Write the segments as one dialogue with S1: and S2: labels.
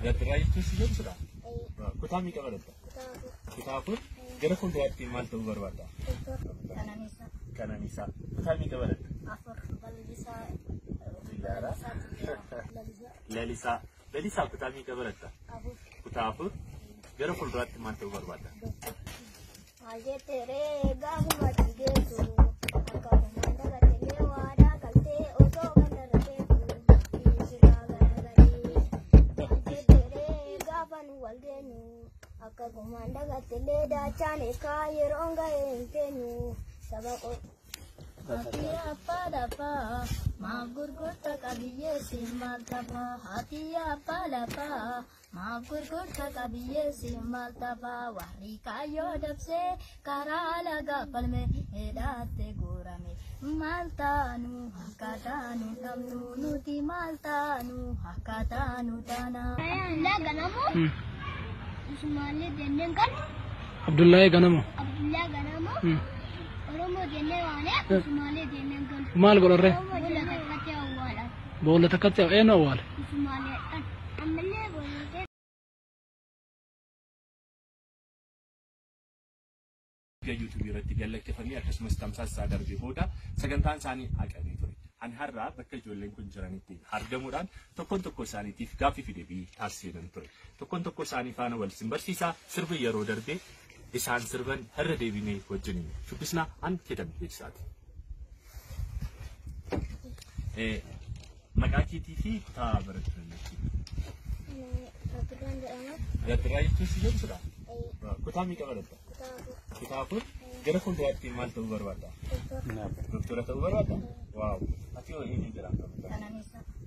S1: Yaaddirraa jechuun si jedhu kutaa meeqa baratta? Kutaa afur. Gara fuulduraatti maal ta'uu barbaadda? Qananiisaa. Kutaa meeqa baratta?
S2: Afur.
S1: Lalisaa. Lalisaa kutaa meeqa baratta? Kutaa afur. Gara fuulduraatti maal ta'uu barbaadda?
S2: Akka gumanda gatele dachane kayironga entenu sabako hatiya palapa magurgurta kabiye simaltapa hatiya palapa magurgurta kabiye simaltapa wari kayo dapse karala gapalme edate gorame maltanu hakatanu tamnu nuti maltanu hakatanu dana la ganamu Usmane denen kan
S3: Abdullah Ganamo
S2: Oromo denne wane Usmane denen kan
S3: Mal golorre
S2: bola
S3: Bola
S2: takate awwala
S3: takate eno awwala
S2: Usmane amale bola
S1: YouTube irratti galateeffamee akkasumas tamsaasa darbee booda sagantaan isaanii haqamee ture. An har'a bakka ijoolleen kun jiranitti argamuudhaan tokkoon tokko isaaniitiif gaaffii fi deebii taasisan ture. Tokkoon tokko isaanii faana wal simbarsiisaa sirbi yeroo darbee isaan sirban har'a deebinee wajjiniin shubbisnaa an jedhamu beeksaati. Maqaa keetii fi kutaa barattan Yaaddirraa jechuun si jedhu kutaa meeqa baratta? Kutaa afur. Gara fuulduraatti maal ta'uu barbaadda? Doktora ta'uu barbaadda? Waaw. Ati hoo eenyu jedhamta?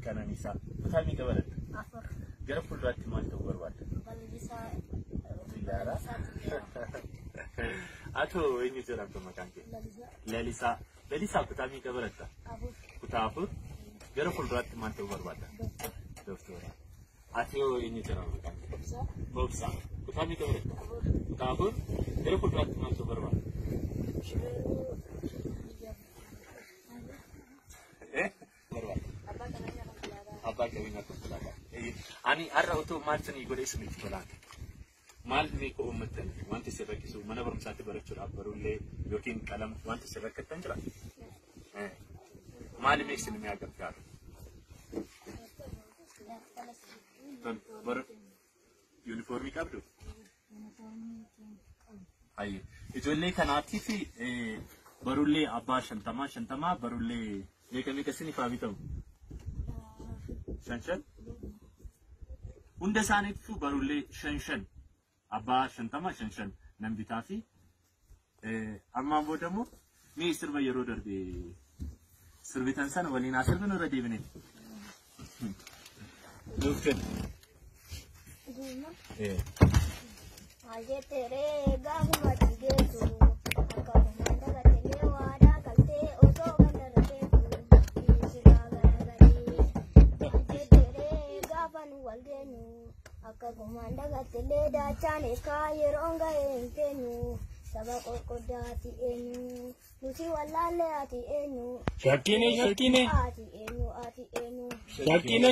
S1: Qananiisaa. Kutaa meeqa baratta?
S2: Afur.
S1: Gara fuulduraatti maal ta'uu barbaadda? Ati hoo eenyu jedhamta maqaan kee? Lalisaa. Lalisaa kutaa meeqa baratta? Kutaa afur. Gara fuulduraatti maal ta'uu barbaadda? Doktora. Ati hoo eenyu jedhamta maqaan kee? Bobsaa. Kutaa meeqa baratta? Kutaa afur. Gara fuulduraatti maal ta'uu barbaadda? Abbaa qabeenyaa konkolaataa. Ani har'a otoo maal sanii godhee isinitti tolaan. Maal ni ko uummattan wanti si rakkisu mana barumsaatti barachuudhaaf barullee yookiin qalama wanti si rakkattan jira. Maal meeshaan ni agargaaru? Yuunifoormii qabdu? Ayi. Ijoollee kanaatiif barullee abbaa 50 barullee meeqa siniif haa bitamu? 5 hunda isaaniitu barullee 5 abbaa 50 nan bitaa fi ammaan booda immoo mee sirba yeroo darbe sirbitan sana waliin asirbinu irra deebine Doktor
S2: Ajetere gahuma tigetu akamanda gatele wada kalte oto gandarate walgenu akakumanda gatele dachane kayironga entenu sabako kodati enu nuti walale ati enu
S3: Shakine
S2: ati enu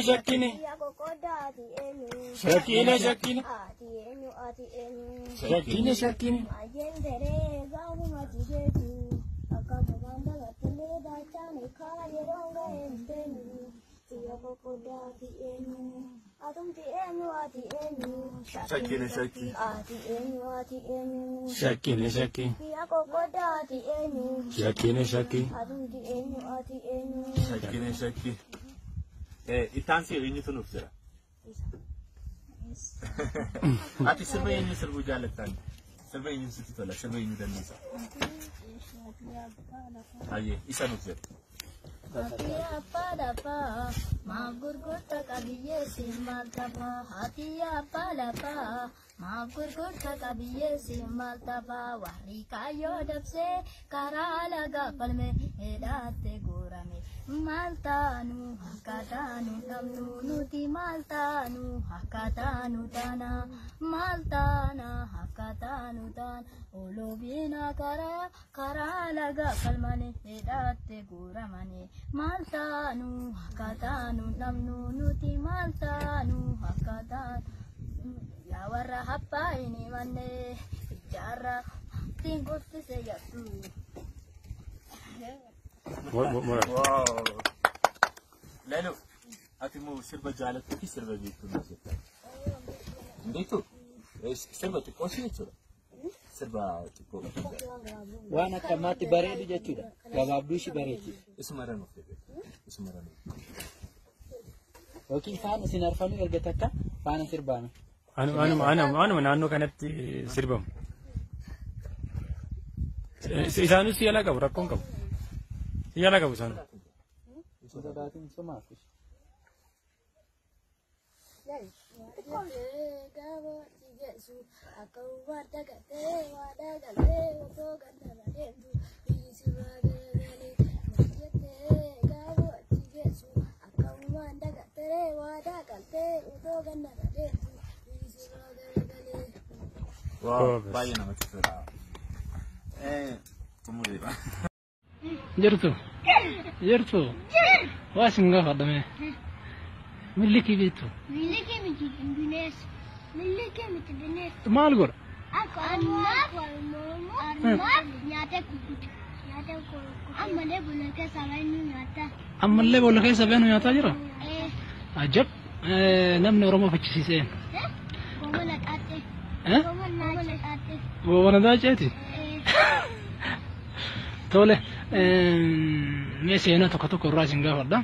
S3: Shakine
S2: yako kodati enu
S3: Shakine
S2: ati enu
S3: Shakine
S2: ajentere gahuma tigetu akakumanda gatele dachane kayironga entenu yako kodati enu Atumti enu ati enu
S1: Shakine
S2: ati enu
S3: Shakine
S2: yako koda ati enu
S3: Shakine
S2: atumti enu ati enu
S1: Shakine itansi eenyu tunuuf jira? Ati sirba eenyu sirbuu jaallattan? Sirba eenyu sitti tola? Sirba eenyu dandeessa? Ayyee isa nuuf jira.
S2: Hatiya palapa magurgurta kabiye simaltapa hatiya palapa magurgurta kabiye simaltapa wari kayo dapse karala gapalme edate gorame Maltaanu hakataanu namnu nuti maltaanu hakataanu tana maltaana hakataanu tan olobina kara laga kalmane hedate guramane maltaanu hakataanu namnu nuti maltaanu hakataanu ya warra happa ini manne jara tinggotti seyatu.
S1: واو لالو أتمو سربة جالتو كي سربة بيتو نازلتا بيتو سربة تكوشي يتو سربة تكوشي
S4: وانا كماتي بريدي جاتو غابابدوشي بريدي
S1: اسم رانو في بيت اسم رانو
S4: وكين فانا سنرفانو يرغتاكا فانا سربانو
S3: أنا من أنو كانت سربم إسانو سيالا كبر أكون كبر سيالا كبر سانو
S4: Sodaatiin somaafis.
S1: واو باين أنا كسرة تموري
S5: Jirtu. Wasin gafa dame. Milliki bitu.
S2: Milliki miti bines. Milliki miti bines.
S5: Mal gor.
S2: Amma nyate kukut. Nyate kukut. Amma le bolake sabenu nyata.
S5: Amma le bolake sabenu nyata jira. Ajab. Namni Oromo fachisiseen.
S2: Gomana ate. Gomana ate.
S5: Gomana daacheti. Tole. Meeshaan tokko raasin gaafadha.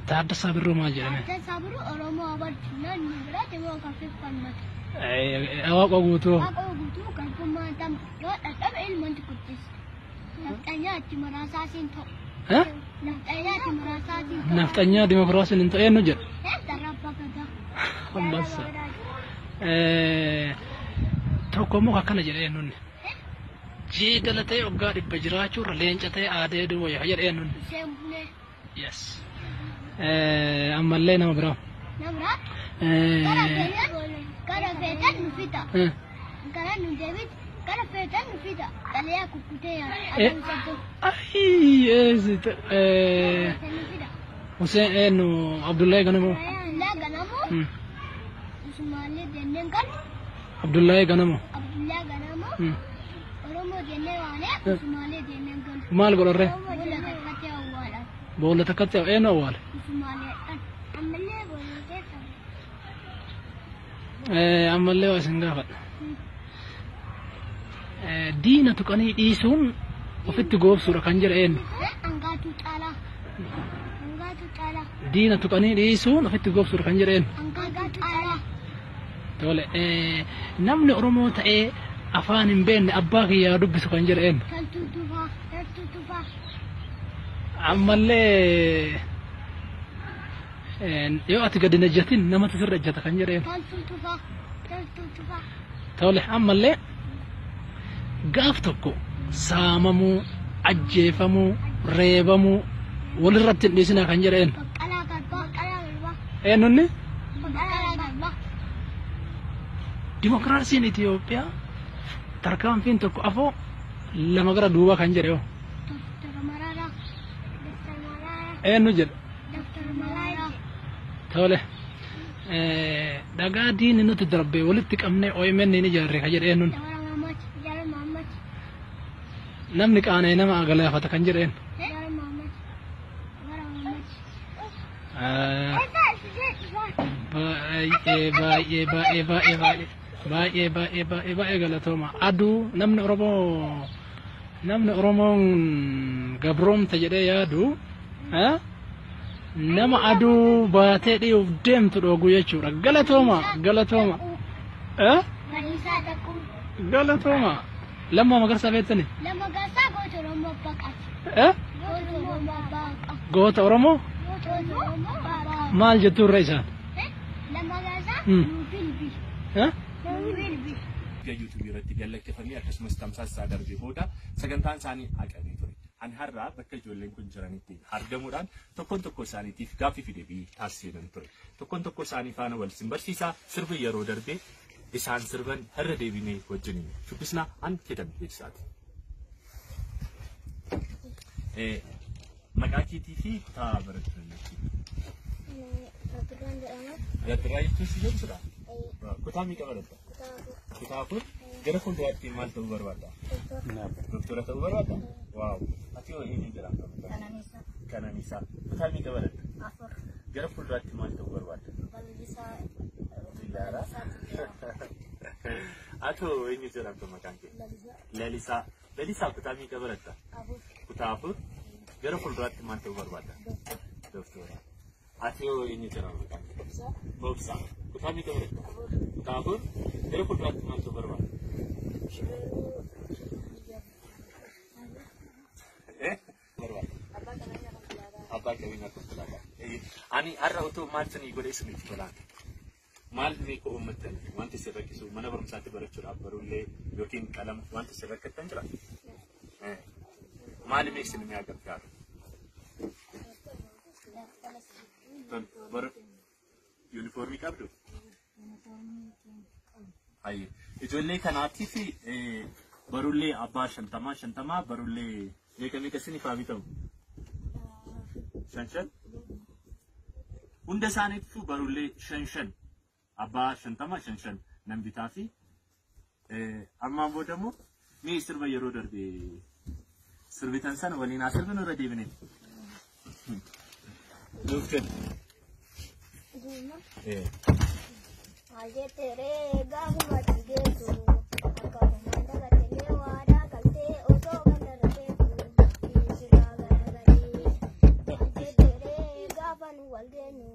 S5: Taadda Sabiru maal jedhame?
S2: Taadda Sabiru Oromoo abarchuudhaan ni biraate moo kaffeeffannatu?
S5: Waaqa guutuu.
S2: Waaqa guutuu kan kummaatan yoo dhadhabe ilmoon tukuttisa. Nafxanyaa itti muraasaasiin ta'u. Nafxanyaa itti muraasaasiin ta'u.
S5: Nafxanyaa dimokiraasiin hin ta'u eenyu jedha?
S2: Darabba gadaa.
S5: Ambassa. Tokko immoo akkana jedhee nunni. Jidala ta'e waggaa dhibba jiraachuurra leenca ta'e aadee duwwaa yaa jedhee nunni.
S2: Seembunee.
S5: Yes. Ammallee nama biraa.
S2: Nama gara feetan nu fita. Gara nu deebit gara feetan nu fita. Dhaliyaa kukkutee yaa.
S5: Hussein eenyu Abdullahi Ganamoo.
S2: Abdullahi Ganamoo. Usmaalee denneen kan.
S5: Abdullahi Ganamoo.
S2: Abdullahi Ganamoo. Oromoo jennee waanee Usmaalee denneen kan.
S5: Maal godharree?
S2: Boolla takkatti awwaalan.
S5: Boolla takkatti eenyu awwaale?
S2: Usmaaleedhaan. Ammallee boolla keessa.
S5: Ammallee waa isin gaafadha. Diina tuqanii dhiisuun ofitti goobsuudha kan jedha eenyu?
S2: Angaatuu caalaa. Angaatuu caalaa.
S5: Diina tuqanii dhiisuun ofitti goobsuudha kan jedha eenyu?
S2: Angaatuu caalaa.
S5: Tole namni Oromoo ta'ee afaan hin beekne abbaa kiyyaa dubbisu kan jedha eenyu?
S2: Taltuu tufaa. Taltuu tufaa.
S5: Ammallee yoo ati gadi hin ejjatin namatu sirra ejjata kan jedha eenyu?
S2: Taltuu tufaa. Taltuu tufaa.
S5: Tole ammallee gaaf tokko saamamuu, ajjeefamuu, reebamuu walirratti hin dhiisinaa kan jedha eenyu?
S2: Baqqalaa garbaa. Baqqalaa garbaa.
S5: Eenyunni?
S2: Baqqalaa garbaa.
S5: Dimokiraasiin Itoophiyaa tarkaanfiin tokko afoo lama gara duubaa kan jedhe yoo.
S2: Dr. Mararaa. Dr. Mararaa.
S5: Eenyu jedha?
S2: Dr. Mararaa.
S5: Tole dhagaa diinni nuti darbee walitti qabnee OMN ni ijaarre kan jedhe eenyuun?
S2: Jawara Mahammad. Jawara Mahammad.
S5: Namni qaana'ee nama galaafata kan jedhe eenyu?
S2: Jawara Mahammad. Jawara Mahammad.
S5: Baay'ee galatooma. Aduu namni Oromoon gabroomta jedhee yaadu nama aduu baatee dhi'uuf deemtu dhoogu jechuudha. Galatooma.
S2: Bariisaa dhaquu.
S5: Galatooma. Lammaa Magarsaa beektani?
S2: Lama Magarsaa goota Oromoo baqate. Goota Oromoo baqa.
S5: Goota Oromoo?
S2: Goota Oromoo baqa.
S5: Maal jettu irra isaan?
S2: Lama Magarsaa nuu bilbil. Nuu bilbil.
S1: YouTube irratti galateeffamee akkasumas tamsaasa darbee booda sagantaan isaanii haqamee ture. Ani har'a bakka ijoolleen kun jiranitti argamuudhaan tokko isaaniitiif gaaffii fi deebii taasisan ture. Tokko isaanii faana wal simbarsiisaa sirbi yeroo darbee isaan sirban irra deebinee wajjiniin shubbisnaa an jedhamu beeksisaati. Maqaa keetii fi kutaa barattoonni. Rattiraa jechuun si jedhamudha. Kutaa meeqa baratta? Kutaa afur. Gara fuulduraatti maal ta'uu barbaadda? Doktora ta'uu barbaadda? Waaw. Ati hoo eenyu jedhamta? Kananiisaa. Kutaa meeqa baratta? Afur. Gara fuulduraatti maal ta'uu barbaadda? Balalisaa. Ati hoo eenyu jedhamta maqaan kee? Lalisaa. Lalisaa kutaa meeqa baratta? Afur. Kutaa afur. Gara fuulduraatti maal ta'uu barbaadda? Doktora. Ati hoo eenyu jedhamta maqaan kee? Boobsaa. Kutaa meeqa baratta? Kutaa afur. Gara fuulduraatti maal ta'uu barbaadda? Abbaa qabeenyaa konkolaataa. Ani har'a otoo maal sanii godhe isinitti tolaan. Maal meeqa uummattan wanti si rakkisu mana barumsaatti barachuudhaaf barullee yookiin qalama wanti si rakkattan jira. Maal meeqa isin mi'a gargaaru? Yuunifoormii qabdu? Hayye. Ijoollee kanaatiif barullee abbaa 50 barullee meeqa isiniif haa bitamu? 5 hunda isaaniitu barullee 5 abbaa 50 nan bitaa fi ammaan boodammoo mee sirba yeroo darbe sirbitan sana waliin haa sirbinu irra deebine. Luftin.
S2: Ajetere gaafuma tigeetu akkuma dagatee waadaa galtee osoo ganda rabeetu dhiisirraa garagalee. Ajetere gaafan wal geenu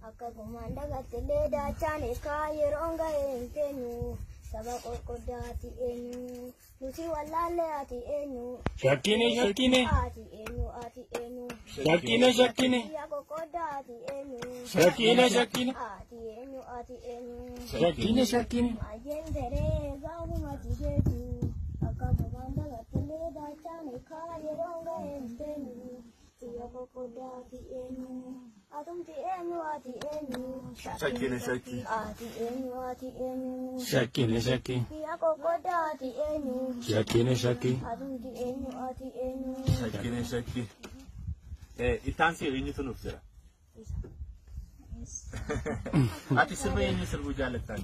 S2: akkuma dagatee daachaan eekaa yeroo gahee hin teenyu saba qoqqoddaati eenyu nuti wallaallee ati eenyu.
S3: Shakkine.
S2: Ati eenyu.
S3: Shakkine.
S2: Yaa qoqqoddaati eenyu.
S3: Shakkine.
S2: Ati eenyu.
S3: Shakkine.
S2: Ajetere gaafuma tigeetu akkuma dagatee daachaan eekaa yeroo gahee hin teenyu yaa qoqqoddaati eenyu. Atumti eenyu ati eenyu.
S1: Shakkine.
S2: Ati eenyu.
S3: Shakkine.
S2: Yaa qoqqoddaati eenyu.
S3: Shakkine.
S2: Atumti eenyu ati eenyu.
S1: Shakkine. Ittaan si eenyutu nuuf jira? Ati sirba eenyu sirbuu jaallattan?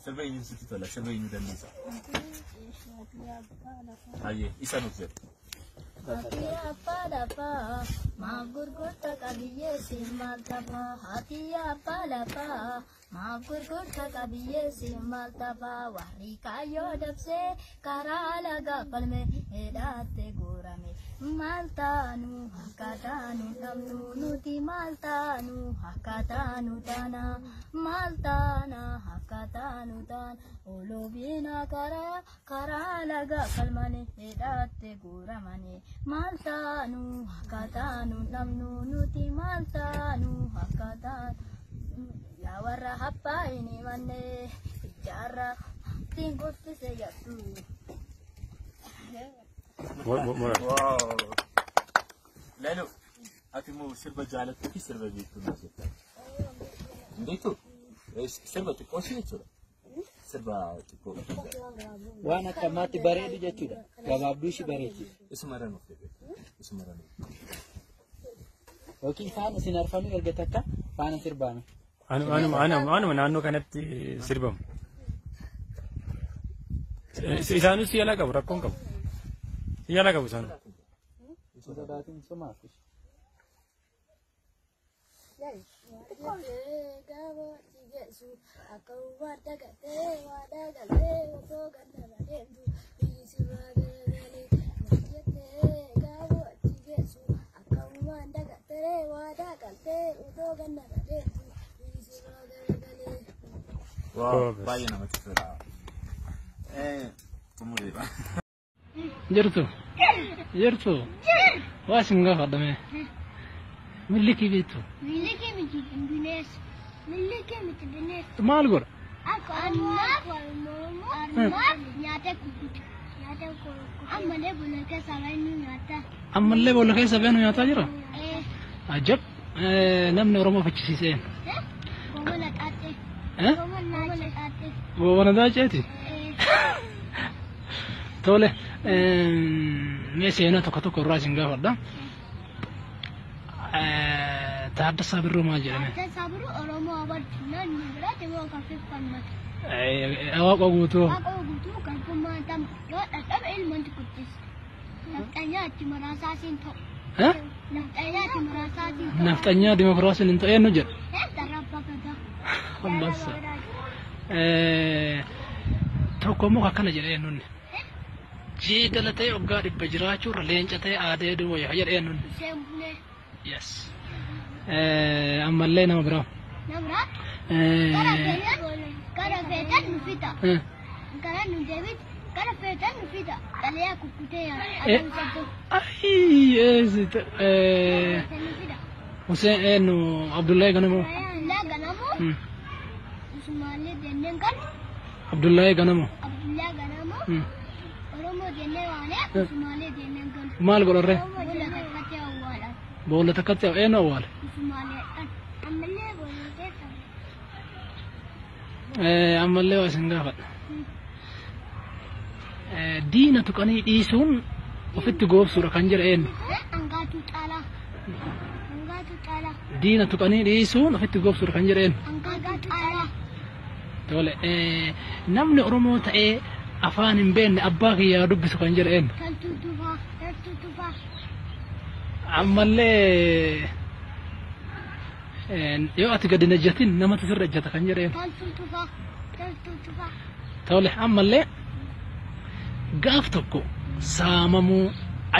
S1: Sirba eenyu sitti tola? Sirba eenyu dandeessa? Hayyee isa nuuf jira.
S2: Hati apa lapa, maaf gurgurta qabiyyee siin maal tapha. Hati apa lapa, maaf gurgurta qabiyyee siin maal tapha. Warri kaayyoo dabsee karaa lagaa falme hidhaatte guurame. Maal taanu akka taanu dhabnu nuti maal taanu akka taanu taana. Maal taana akka taanu taana. Oloobina karaa lagaa falmane hidhaatte guuramane. Maal taanu akka taanu dhabnu nuti maal taanu akka taanu. Yaa warra habbaa hin himanne ijaarra ittiin guddise yattu.
S1: Wow. Lelo, ati moo sirba jaalattu fi sirba beektu nuuf jetta? Beektu? Sirba xiqqoo si jechuudha? Sirba xiqqoo.
S4: Waan akkamaatti bareedu jechuudha. Gabaabduu ishii bareechisa.
S1: Isuma nuuf jedhe.
S4: Yookiin faana isin arfanii erga takka faana sirbaame.
S3: Anuma naannoo kanatti sirbamu. Isaanis yaala qabu rakkoon qabu. Yaala qabu isaan.
S4: Sodaatiin sumaaf.
S1: Wow, baay'ee namatti tola.
S5: Jirtu. Waa isin gaafadhame. Millikii beektu.
S2: Millikii miti bineensa.
S5: Maal godha?
S2: Akka armaaf nyaata gurguddaa. Ammallee boolla keessa baay'inni nyaata.
S5: Ammallee boolla keessa baay'inni nyaataa jira. Ajab namni Oromoo faccisiiseen.
S2: Goomana xaaxee. Goomana xaaxee.
S5: Goomana xaaxeeti. Tole mee seenaa tokko irraa isin gaafadha. Taaddasaa Birruu maal jedhame?
S2: Taaddasaa Birruu Oromoo abartuunaan nu biratti moo kaffeeffannatu.
S5: Waaqa guutuu.
S2: Waaqa guutuu kan kumaantam yoo dhadhabe ilmoonti kuttisa. Nafxanyaa itti maraasaa siin ta'u. Nafxanyaa itti maraasaa siin ta'u.
S5: Nafxanyaa dimokiraasiin hin ta'e eenyu jedha?
S2: Darabba gadaa.
S5: Ambassa. Tokko immoo akkana jedhee nunni. Jeedala ta'e waggaa 100 jiraachuurra leenca ta'e aadee duwwaa jedhee nunni.
S2: Seembunee.
S5: Yes. Ammallee nama biraa.
S2: Nama biraa? Gara feetan nu fita. Gara nu deebit gara feetan nu fita. Dhaliyaa kukkutee adamsatu.
S5: Hussein eenyu Abdullahi Ganamoo.
S2: Abdullahi Ganamoo. Usmaalee jenneen kan.
S5: Abdullahi Ganamoo.
S2: Abdullahi Ganamoo. Oromoo jennee waanee Usmaalee jenneen kan.
S5: Maal godharree?
S2: Boolla takkatti awwaalan.
S5: Boolla takkatti eenyu awwaale?
S2: Usmaalee ammallee boolla keessa.
S5: Ammallee waa isin gaafadha. Diina tuqanii dhiisuun ofitti goobsuudha kan jedha eenyu?
S2: Angaatuu caalaa. Angaatuu caalaa.
S5: Diina tuqanii dhiisuun ofitti goobsuudha kan jedha eenyu?
S2: Angaatuu caalaa.
S5: Tole namni Oromoo ta'ee afaan hin beekne abbaa kiyyaa dubbisu kan jedha eenyu?
S2: Taltuu tufaa. Taltuu tufaa.
S5: Ammallee yoo ati gadi najjatin namatu sirra ejjata kan jedha eenyu?
S2: Taltuu tufaa. Taltuu tufaa.
S5: Tole ammallee gaaf tokko saamamuu,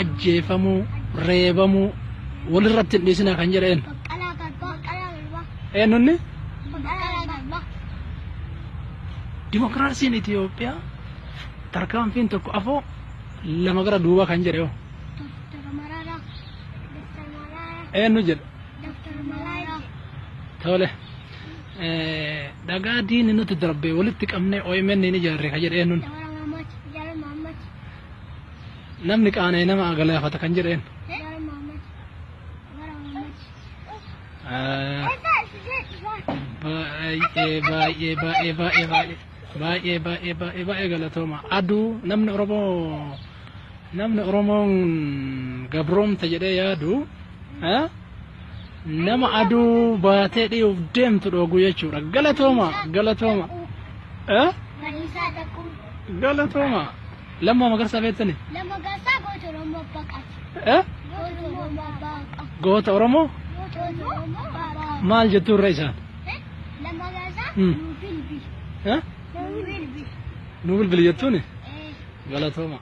S5: ajjeefamuu, reebamuu walirratti hin dhiisinaa kan jedha eenyu?
S2: Baqqalaa garbaa. Baqqalaa garbaa.
S5: Eenyunni?
S2: Baqqalaa garbaa.
S5: Dimokiraasiin Itoophiyaa tarkaanfiin tokko afoo lama gara duubaa kan jedhe yoo?
S2: Doktara Mararaa. Doktara Mararaa.
S5: Eenyu jedha?
S2: Doktara Mararaa.
S5: Tole dhagaa diinni nuti darbee walitti qabnee OMN ni ijaarre kan jedhe eenyunni?
S2: Jaara Mahammad.
S5: Namni qaana'ee nama galaafata kan jedhe eenyu?
S2: Jaara Mahammad. Jaara Mahammad.
S5: Baay'ee galatooma. Aduu namni Oromoon gabroomta jedhee yaadu nama aduu baatee dhi'uuf deemtu dhoogu jechuudha. Galatooma. Galatooma. Lammaa Magarsaa beektani?
S2: Lamma Magarsaa goota Oromoo baqate. Goota Oromoo baqa.
S5: Goota Oromoo?
S2: Goota Oromoo baqa.
S5: Maal jettu irra isaan?
S2: Lamma Magarsaa nu bilbil.
S5: Nu bilbil jettuuni? Galatooma.